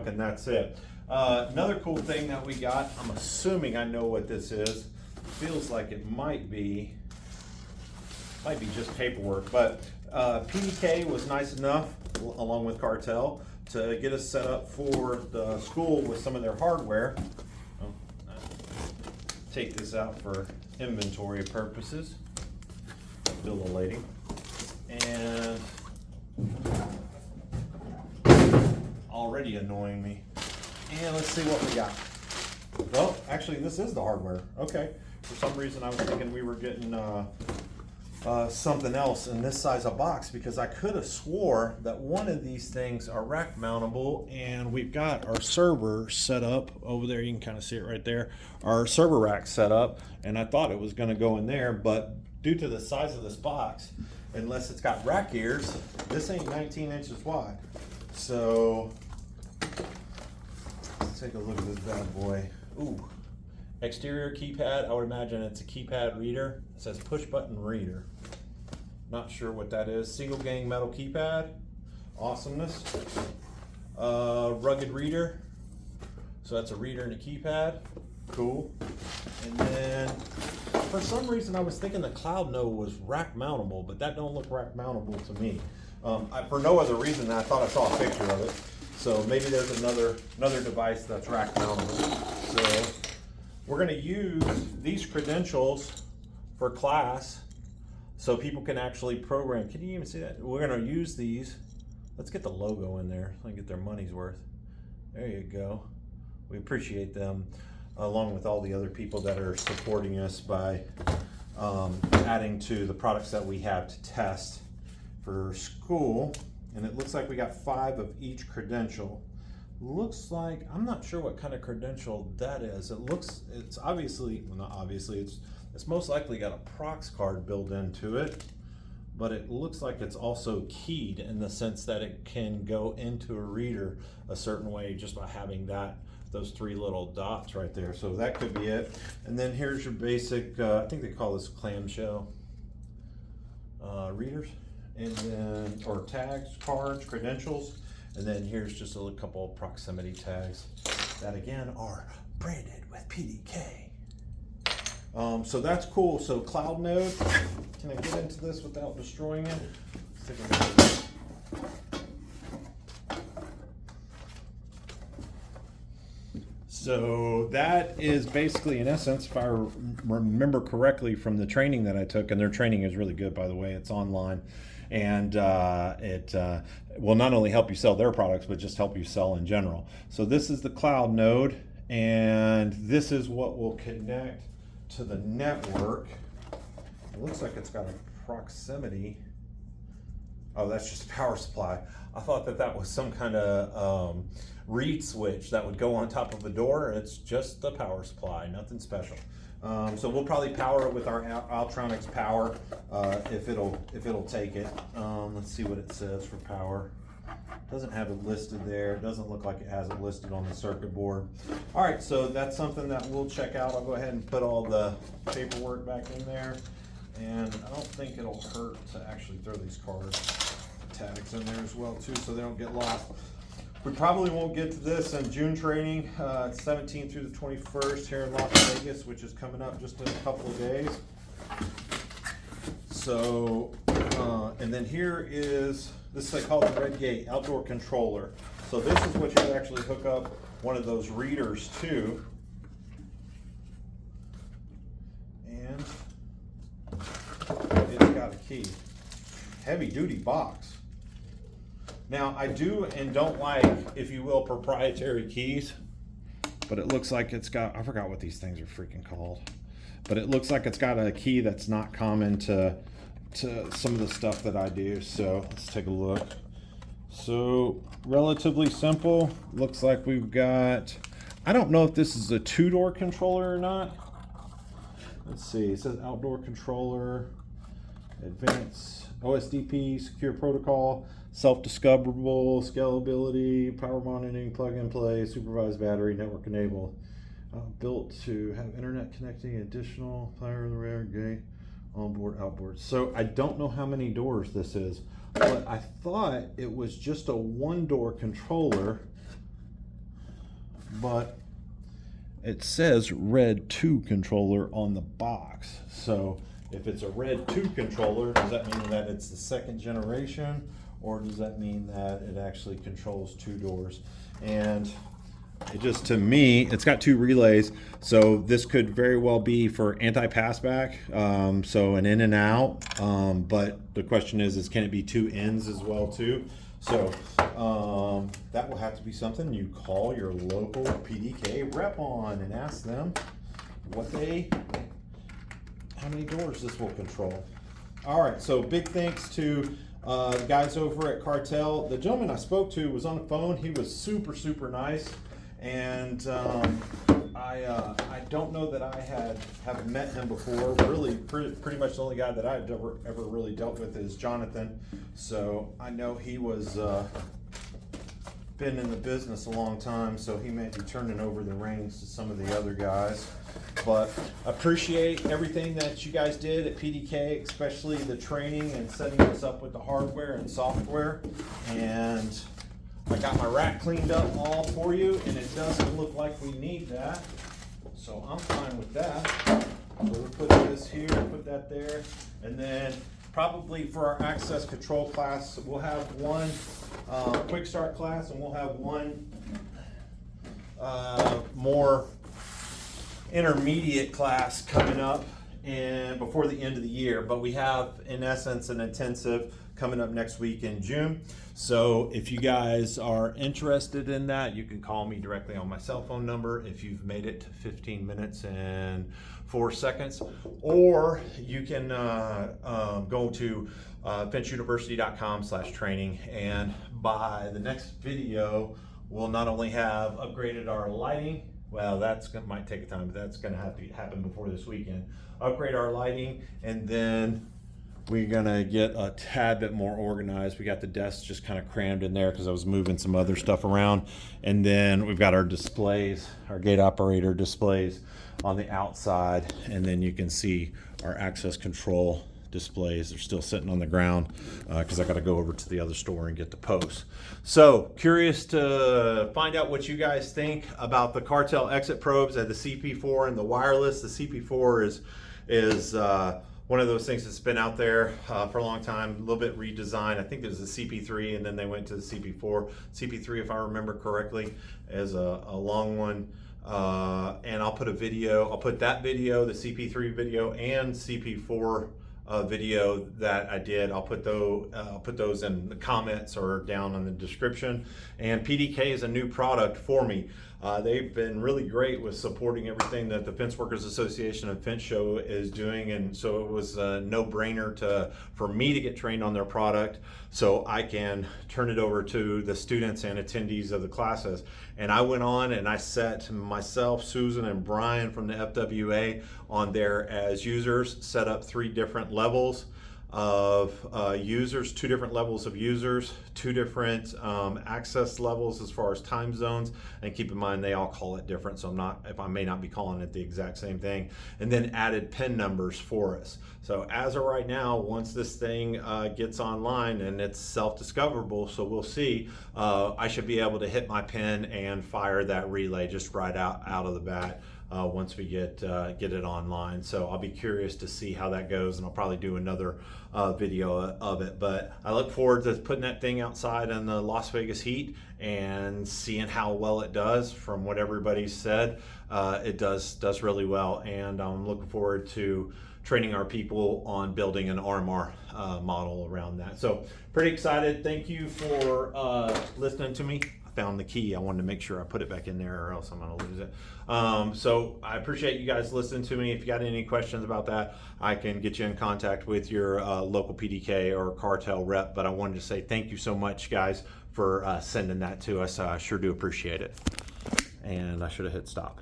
junk, and that's it. Another cool thing that we got, I'm assuming I know what this is. Feels like it might be just paperwork, but PDK was nice enough, along with Cartel, to get us set up for the school with some of their hardware. Take this out for inventory purposes. Build a lady. And already annoying me. And let's see what we got. Well, actually, this is the hardware. Okay. For some reason, I was thinking we were getting something else in this size of box, because I could have swore that one of these things are rack mountable, and we've got our server set up over there. You can kind of see it right there. Our server rack set up, and I thought it was going to go in there, but due to the size of this box, unless it's got rack ears, this ain't 19 inches wide. So let's take a look at this bad boy. Ooh. Exterior keypad, I would imagine it's a keypad reader. It says push button reader. Not sure what that is. Single gang metal keypad. Awesomeness. Rugged reader. So that's a reader and a keypad. Cool. And then for some reason I was thinking the Cloud Node was rack mountable, but that don't look rack mountable to me. For no other reason than I thought I saw a picture of it. So maybe there's another device that's rack mountable. So we're going to use these credentials for class so people can actually program. Can you even see that? We're going to use these. Let's get the logo in there so I can get their money's worth. There you go. We appreciate them, along with all the other people that are supporting us by adding to the products that we have to test for school. And it looks like we got 5 of each credential. Looks like, I'm not sure what kind of credential that is. It's obviously, well, not obviously, it's most likely got a prox card built into it, but it looks like it's also keyed in the sense that it can go into a reader a certain way just by having those 3 little dots right there. So that could be it. And then here's your basic, I think they call this clamshell readers, and then, or tags, cards, credentials. And then here's just a couple of proximity tags that again are branded with PDK. So that's cool. So Cloud Node, can I get into this without destroying it? Let's take a look. So that is basically, in essence, if I remember correctly from the training that I took, and their training is really good, by the way, it's online. And it will not only help you sell their products, but just help you sell in general. So this is the Cloud Node, and this is what will connect to the network. It looks like it's got a proximity. Oh, that's just a power supply. I thought that was some kind of reed switch that would go on top of the door. It's just the power supply, nothing special. So we'll probably power it with our Altronics power if it'll take it. Let's see what it says for power. Doesn't have it listed there. It doesn't look like it has it listed on the circuit board. All right, so that's something that we'll check out. I'll go ahead and put all the paperwork back in there. And I don't think it'll hurt to actually throw these tags in there as well too, so they don't get lost. We probably won't get to this in June training. It's 17th through the 21st here in Las Vegas, which is coming up just in a couple of days. So, and then here is, this they call the Red Gate outdoor controller. So this is what you actually hook up one of those readers to. And it's got a key. Heavy duty box. Now, I do and don't like, if you will, proprietary keys, but it looks like it's got, I forgot what these things are freaking called, but it looks like it's got a key that's not common to some of the stuff that I do. So let's take a look. So relatively simple. Looks like we've got, I don't know if this is a 2-door controller or not. Let's see, it says outdoor controller, advanced OSDP, secure protocol, self-discoverable, scalability, power monitoring, plug and play, supervised battery, network enabled. Built to have internet connecting, additional power in the rear gate, onboard, outboard. So I don't know how many doors this is, but I thought it was just a 1-door controller but it says Red 2 controller on the box. So if it's a Red 2 controller, does that mean that it's the second generation, or does that mean that it actually controls 2 doors? And it just, to me, it's got 2 relays, so this could very well be for anti-passback, so an in and out, but the question is can it be 2 ins as well too? So that will have to be something you call your local PDK rep on and ask them how many doors this will control. All right, so big thanks to the guys over at Cartel. The gentleman I spoke to was on the phone. He was super nice, and I don't know that I have met him before. Really, pretty much the only guy that I've ever really dealt with is Jonathan. So I know he was been in the business a long time, so he may be turning over the reins to some of the other guys. But appreciate everything that you guys did at PDK, especially the training and setting us up with the hardware and software. And I got my rack cleaned up all for you, and it doesn't look like we need that, so I'm fine with that. So we'll put this here, put that there, and then probably for our access control class, we'll have one quick start class, and we'll have one more intermediate class coming up and before the end of the year. But we have, in essence, an intensive coming up next week in June. So if you guys are interested in that, you can call me directly on my cell phone number if you've made it to 15 minutes and 4 seconds, or you can go to finchuniversity.com/training, and by the next video we'll not only have upgraded our lighting, well, might take a time, but that's going to have to happen before this weekend. Upgrade our lighting, and then we're gonna get a tad bit more organized. We got the desks just kind of crammed in there because I was moving some other stuff around. And then we've got our displays, our gate operator displays on the outside. And then you can see our access control displays. They're still sitting on the ground because I got to go over to the other store and get the posts. So curious to find out what you guys think about the Cartel exit probes at the CP4 and the wireless. The CP4 is one of those things that's been out there for a long time, a little bit redesigned. I think there's a CP3, and then they went to the CP4. CP3, if I remember correctly, is a long one. And I'll put a video, I'll put that video, the CP3 video, and CP4 video that I did. I'll put those in the comments or down in the description. And PDK is a new product for me. They've been really great with supporting everything that the Fence Workers Association and Fence Show is doing, and so it was a no-brainer for me to get trained on their product so I can turn it over to the students and attendees of the classes. And I went on and I set myself, Susan, and Brian from the FWA on there as users, set up 3 different levels of users, 2 different levels of users, 2 different access levels as far as time zones, and keep in mind they all call it different, so I may not be calling it the exact same thing, and then added PIN numbers for us. So as of right now, once this thing gets online, and it's self-discoverable, so we'll see, I should be able to hit my PIN and fire that relay just right out of the bat. Once we get it online. So I'll be curious to see how that goes, and I'll probably do another video of it. But I look forward to putting that thing outside in the Las Vegas heat and seeing how well it does. From what everybody said, it does really well, and I'm looking forward to training our people on building an RMR model around that. So pretty excited. Thank you for listening to me. Found the key. I wanted to make sure I put it back in there, or else I'm going to lose it. So I appreciate you guys listening to me. If you got any questions about that, I can get you in contact with your local PDK or Cartel rep. But I wanted to say thank you so much, guys, for sending that to us. I sure do appreciate it. And I should have hit stop.